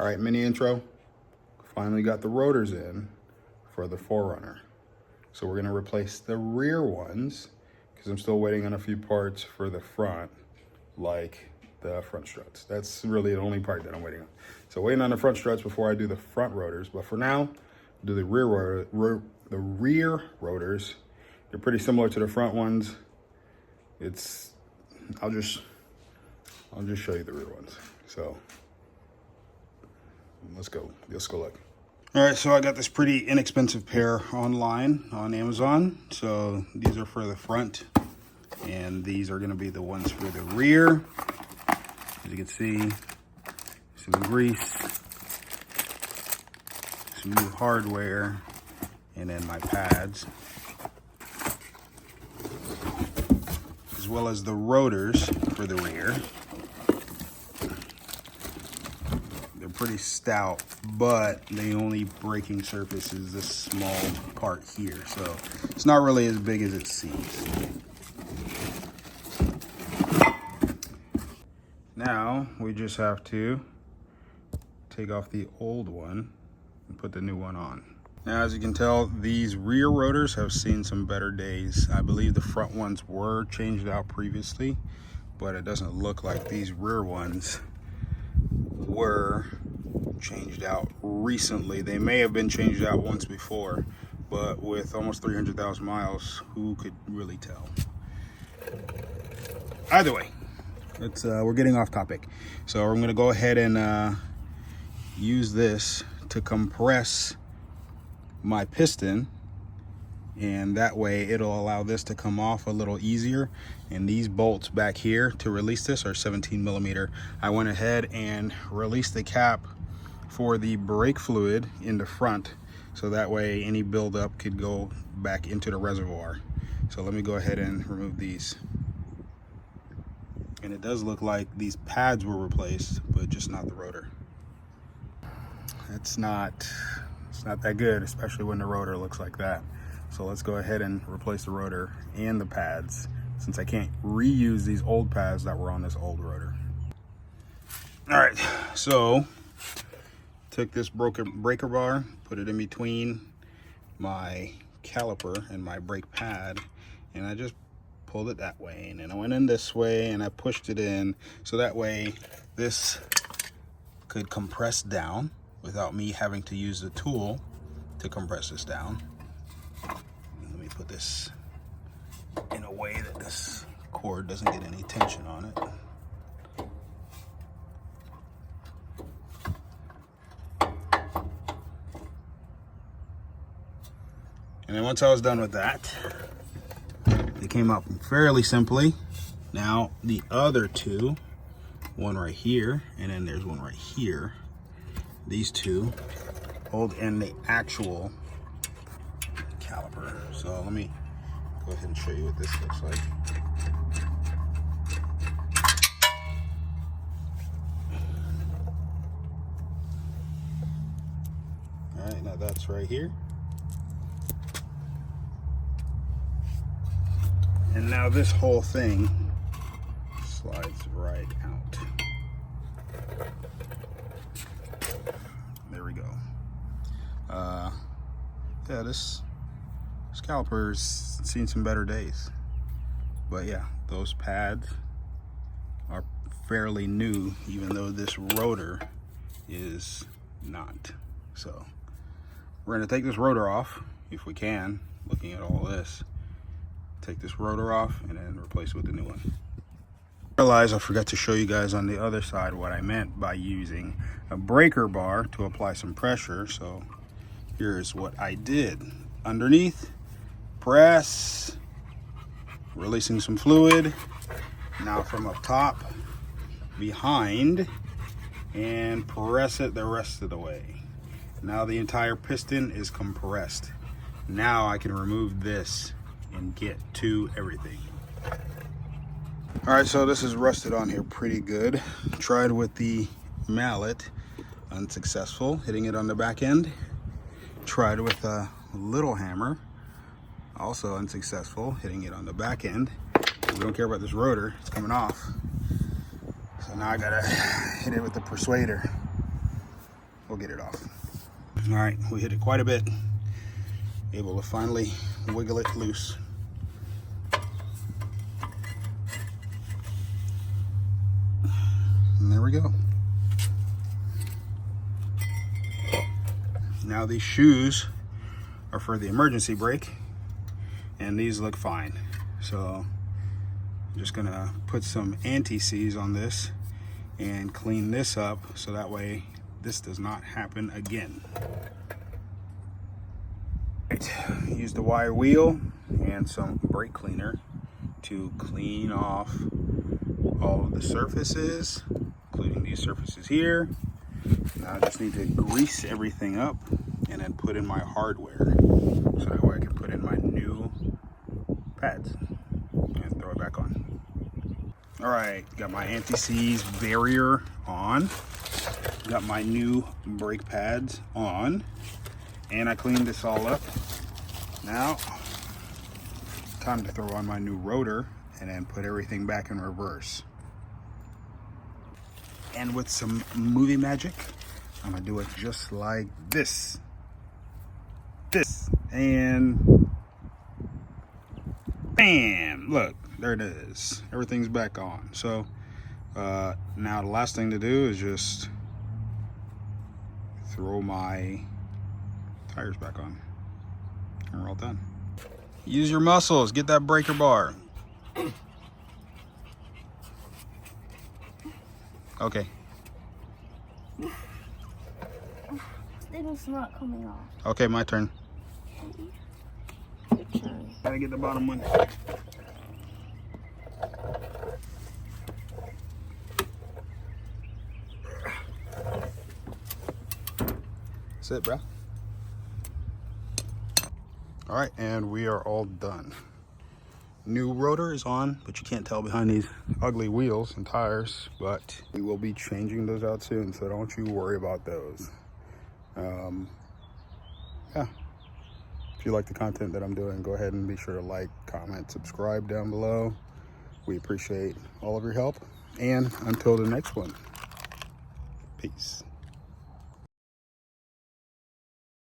All right, mini intro. Finally got the rotors in for the 4Runner. So we're gonna replace the rear ones because I'm still waiting on a few parts for the front, like the front struts. That's really the only part that I'm waiting on. So waiting on the front struts before I do the front rotors. But for now, do the rear rotors. They're pretty similar to the front ones. I'll just show you the rear ones. So let's go look. All right, so I got this pretty inexpensive pair online on Amazon. So these are for the front, and these are gonna be the ones for the rear. As you can see, some grease, some new hardware, and then my pads, as well as the rotors for the rear. They're pretty stout, but the only braking surface is this small part here, so it's not really as big as it seems. Now we just have to take off the old one and put the new one on. Now, as you can tell, these rear rotors have seen some better days. I believe the front ones were changed out previously, but it doesn't look like these rear ones were changed out recently. They may have been changed out once before, but with almost 300,000 miles, who could really tell? Either way, we're getting off topic. So I'm gonna go ahead and use this to compress my piston, and that way it'll allow this to come off a little easier. And these bolts back here to release this are 17 millimeter. I went ahead and released the cap for the brake fluid in the front, so that way any buildup could go back into the reservoir. So let me go ahead and remove these. And it does look like these pads were replaced, but just not the rotor. It's not that good, especially when the rotor looks like that. So let's go ahead and replace the rotor and the pads, since I can't reuse these old pads that were on this old rotor. All right, so took this breaker bar, put it in between my caliper and my brake pad, and I just pulled it that way, and then I went in this way and I pushed it in, so that way this could compress down without me having to use the tool to compress this down. Let me put this in a way that this cord doesn't get any tension on it. And then once I was done with that, they came up fairly simply. Now the other two, one right here, and then there's one right here. These two hold in the actual caliper. So let me go ahead and show you what this looks like. All right, now that's right here. And now this whole thing slides right out. There we go. Yeah, this caliper's seen some better days. But yeah, those pads are fairly new, even though this rotor is not. So we're gonna take this rotor off if we can, looking at all this. Take this rotor off and then replace it with the new one. I realized I forgot to show you guys on the other side what I meant by using a breaker bar to apply some pressure. So here's what I did. Underneath, press, releasing some fluid. Now from up top, behind, and press it the rest of the way. Now the entire piston is compressed. Now I can remove this and get to everything. All right, so this is rusted on here pretty good. Tried with the mallet, unsuccessful, hitting it on the back end. Tried with a little hammer, also unsuccessful, hitting it on the back end. We don't care about this rotor, it's coming off. So now I gotta hit it with the persuader. we'll get it off. All right, we hit it quite a bit. Able to finally wiggle it loose. And there we go. Now these shoes are for the emergency brake, and these look fine. So I'm just gonna put some anti-seize on this and clean this up so that way this does not happen again. Right. Use the wire wheel and some brake cleaner to clean off all of the surfaces, including these surfaces here. Now I just need to grease everything up and then put in my hardware so that way I can put in my new pads and throw it back on. All right, got my anti-seize barrier on, got my new brake pads on, and I cleaned this all up. Now, time to throw on my new rotor and then put everything back in reverse. And with some movie magic, I'm gonna do it just like this. And bam, look, there it is. Everything's back on. So now the last thing to do is just throw my tires back on. And we're all done. Use your muscles, get that breaker bar. Okay. It's not coming off. Okay, my turn. Your turn. Gotta get the bottom one. That's it, bro. All right, and we are all done. New rotor is on, but you can't tell behind these ugly wheels and tires, but we will be changing those out soon, so don't you worry about those. Yeah, if you like the content that I'm doing, go ahead and be sure to like, comment, subscribe down below. We appreciate all of your help, and until the next one, peace.